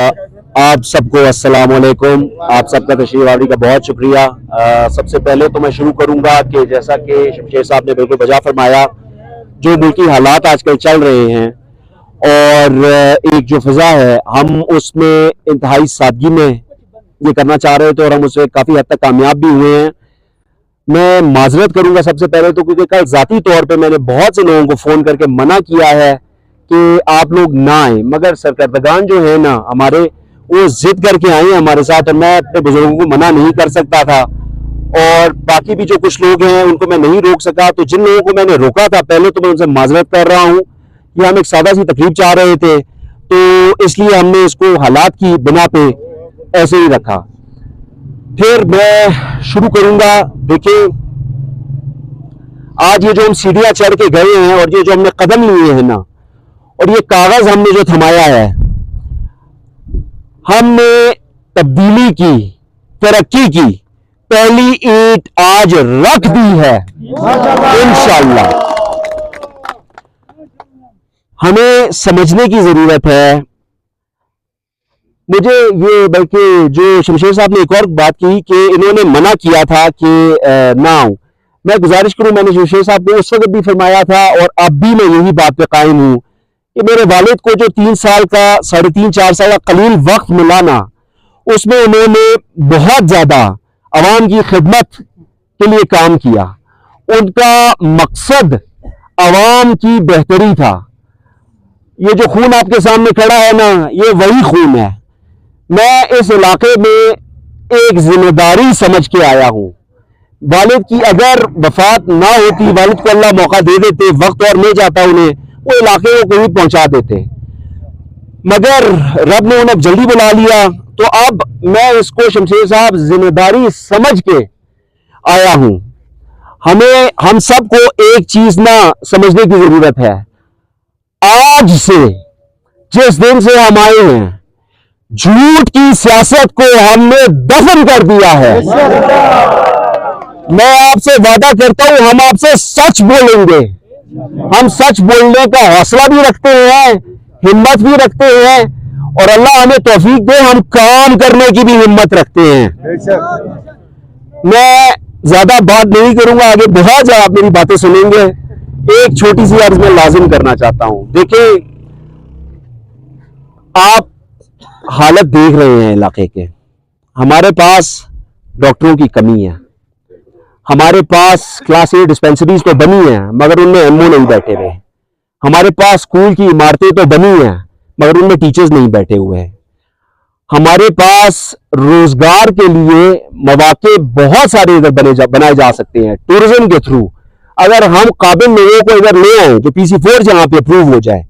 आप सबको अस्सलाम वालेकुम। आप सबका तशरीफ आवरी का बहुत शुक्रिया। सबसे पहले तो मैं शुरू करूंगा कि जैसा कि शमशेर साहब ने बिल्कुल बजा फरमाया, जो मुल्की हालात आजकल चल रहे हैं और एक जो फिजा है, हम उसमें इंतहाई सादगी में ये करना चाह रहे थे और हम उससे काफ़ी हद तक कामयाब भी हुए हैं। मैं माजरत करूंगा सबसे पहले तो, क्योंकि कल ज़ाती तौर पे मैंने बहुत से लोगों को फ़ोन करके मना किया है कि आप लोग ना आए, मगर सरकर्दगान जो है ना हमारे, वो जिद करके आए हमारे साथ और मैं अपने बुजुर्गों को मना नहीं कर सकता था और बाकी भी जो कुछ लोग हैं उनको मैं नहीं रोक सका। तो जिन लोगों को मैंने रोका था पहले तो मैं उनसे माजरत कर रहा हूँ कि हम एक सादा सी तकरीब चाह रहे थे, तो इसलिए हमने इसको हालात की बिना पे ऐसे ही रखा। फिर मैं शुरू करूंगा। देखिए, आज ये जो हम सीढ़ियां चढ़ के गए हैं और ये जो हमने कदम लिए हैं ना, और ये कागज हमने जो थमाया है, हमने तब्दीली की, तरक्की की पहली ईंट आज रख दी है इंशाअल्लाह। हमें समझने की जरूरत है। मुझे ये, बल्कि जो शमशेर साहब ने एक और बात की कि इन्होंने मना किया था कि ना आऊं, मैं गुजारिश करूं, मैंने शमशेर साहब को उस वक्त भी फरमाया था और अब भी मैं यही बात पे कायम हूं कि मेरे वालिद को जो 3 साल का, 3.5-4 साल का कलील वक्त मिला ना, उसमें उन्होंने बहुत ज्यादा अवाम की खिदमत के लिए काम किया। उनका मकसद अवाम की बेहतरी था। ये जो खून आपके सामने खड़ा है ना, ये वही खून है। मैं इस इलाके में एक जिम्मेदारी समझ के आया हूं। वालिद की अगर वफात ना होती, वालिद को अल्लाह मौका दे देते, वक्त और मिल जाता उन्हें, वो इलाके को कहीं पहुंचा देते, मगर रब ने उन्हें जल्दी बुला लिया। तो अब मैं इसको, शमशेर साहब, जिम्मेदारी समझ के आया हूं। हम सबको एक चीज ना समझने की जरूरत है। आज से, जिस दिन से हम आए हैं, झूठ की सियासत को हमने दफन कर दिया है। मैं आपसे वादा करता हूं, हम आपसे सच बोलेंगे। हम सच बोलने का हौसला भी रखते हैं, हिम्मत भी रखते हैं और अल्लाह हमें तौफीक दे, हम काम करने की भी हिम्मत रखते हैं। मैं ज्यादा बात नहीं करूंगा, आगे बहुत ज्यादा आप मेरी बातें सुनेंगे। एक छोटी सी अर्ज में लाजिम करना चाहता हूं। देखिए, आप हालत देख रहे हैं इलाके के। हमारे पास डॉक्टरों की कमी है, हमारे पास क्लास ए डिस्पेंसरीज तो बनी हैं मगर उनमें एमओ नहीं बैठे हुए। हमारे पास स्कूल की इमारतें तो बनी हैं मगर उनमें टीचर्स नहीं बैठे हुए हैं। हमारे पास रोजगार के लिए मौके बहुत सारे इधर बनाए जा सकते हैं टूरिज्म के थ्रू। अगर हम काबिल लोगों को इधर ले आए जो PC4 यहाँ पे अप्रूव हो जाए,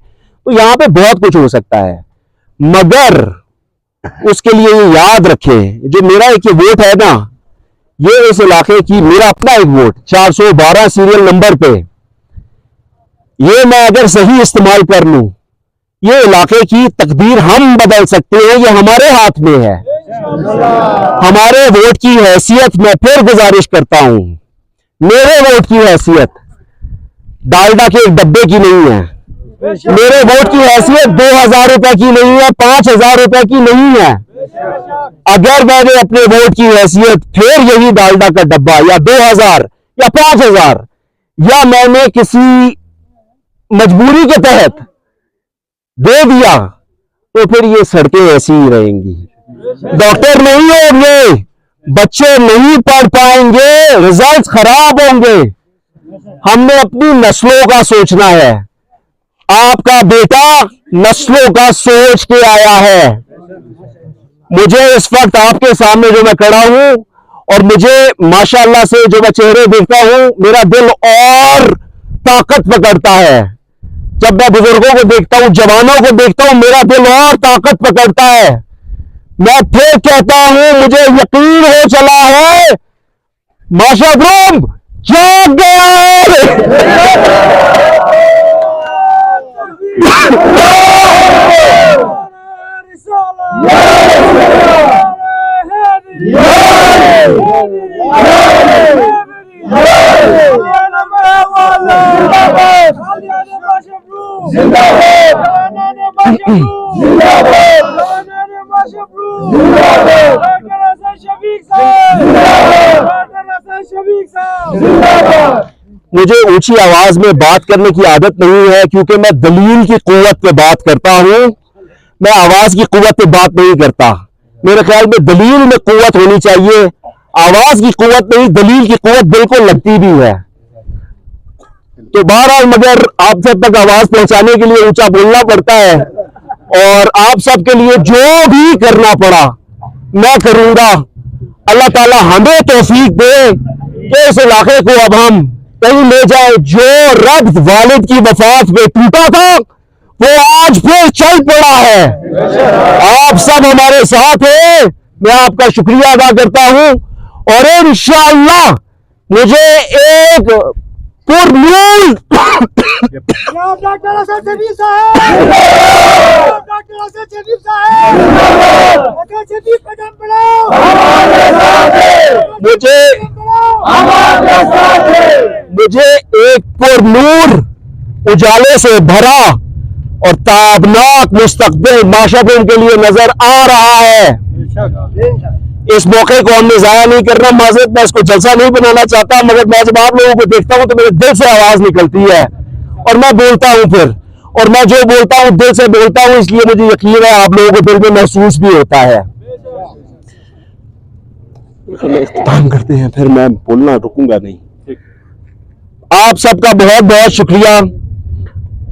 तो यहाँ पे बहुत कुछ हो सकता है। मगर उसके लिए ये याद रखें, जो मेरा एक वोट है ना, ये इस इलाके की, मेरा अपना एक वोट 412 सीरियल नंबर पे, ये मैं अगर सही इस्तेमाल कर लूं, ये इलाके की तकदीर हम बदल सकते हैं। ये हमारे हाथ में है। हमारे वोट की हैसियत, मैं फिर गुजारिश करता हूं, मेरे वोट की हैसियत डालडा के एक डब्बे की नहीं है। मेरे वोट की हैसियत 2000 रुपए की नहीं है, 5000 रुपए की नहीं है। अगर मैंने अपने वोट की हैसियत फिर यही डालडा का डब्बा या 2000 या 5000 या मैंने किसी मजबूरी के तहत दे दिया, तो फिर ये सड़कें ऐसी ही रहेंगी। डॉक्टर नहीं होंगे, बच्चे नहीं पढ़ पाएंगे, रिजल्ट खराब होंगे। हमने अपनी नस्लों का सोचना है। आपका बेटा नस्लों का सोच के आया है। मुझे इस वक्त आपके सामने जो मैं खड़ा हूं और मुझे माशाअल्लाह से जो मैं चेहरे देखता हूं, मेरा दिल और ताकत पकड़ता है। जब मैं बुजुर्गों को देखता हूं, जवानों को देखता हूं, मेरा दिल और ताकत पकड़ता है। मैं फिर कहता हूं, मुझे यकीन हो चला है, माशा ग्रुम जाग गया है। मुझे ऊंची आवाज में बात करने की आदत नहीं है, क्योंकि मैं दलील की कुव्वत पे बात करता हूं, मैं आवाज की कुव्वत पे बात नहीं करता। मेरे ख्याल में दलील में कुव्वत होनी चाहिए, आवाज की कुव्वत नहीं, दलील की कुव्वत बिल्कुल लगती भी है। तो बहरहाल मगर आप सब तक आवाज पहुंचाने के लिए ऊंचा बोलना पड़ता है, और आप सब के लिए जो भी करना पड़ा मैं करूंगा। अल्लाह ताला हमें तौफीक दे कि इस इलाके को अब हम कहीं ले जाए। जो रब वालिद की वफात पे टूटा था वो आज फिर चल पड़ा है। आप सब हमारे साथ हैं, मैं आपका शुक्रिया अदा करता हूं, और इंशाअल्लाह मुझे एक पुरनूर डॉक्टर असद शफीक साहब, डॉक्टर असद शफीक साहब, असद शफीक कदम बढ़ाओ, मुझे एक पुरनूर उजाले से भरा और ताबनाक मुस्तकबिल माशरफ़ के लिए नजर आ रहा है। इस मौके को हमने जाया नहीं करना। माज़रत, मैं इसको जलसा नहीं बनाना चाहता, मगर मैं जब आप लोगों को देखता हूं तो मेरे दिल से आवाज निकलती है और मैं बोलता हूं फिर, और मैं जो बोलता हूं दिल से बोलता हूं, इसलिए मुझे यकीन है आप लोगों को दिल में महसूस भी होता है। काम करते हैं, फिर मैं बोलना रुकूंगा नहीं। आप सबका बहुत बहुत शुक्रिया।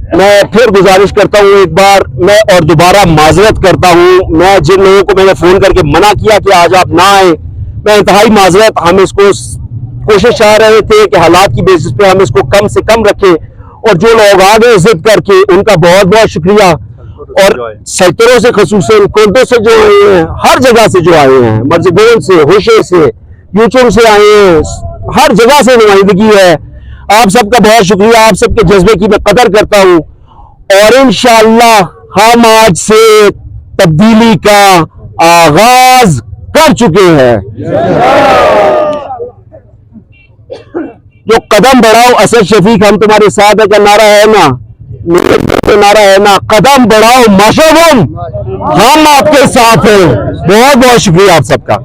मैं फिर गुजारिश करता हूं एक बार, मैं और दोबारा माजरत करता हूं। मैं जिन लोगों को मैंने फोन करके मना किया कि आज आप ना आए, मैं इंतहाई माजरत। हम इसको कोशिश कर रहे थे कि हालात की बेसिस पे हम इसको कम से कम रखें, और जो लोग आ गए जिद करके उनका बहुत बहुत शुक्रिया। और सेक्टरों से, खसूसन कोर्टों से जो आए हैं, हर जगह से जो आए हैं, मर्जगोन से, होशे से, यूचुम से आए हैं, हर जगह से नुमाइंदगी है। आप सबका बहुत शुक्रिया, आप सबके जज्बे की मैं कदर करता हूं, और इंशाअल्लाह हम आज से तब्दीली का आगाज कर चुके हैं। जो कदम बढ़ाओ असद शफीक, हम तुम्हारे साथ है का नारा है ना, नारा है ना, कदम बढ़ाओ माशरफ़, हम आपके साथ हैं। बहुत बहुत शुक्रिया आप सबका।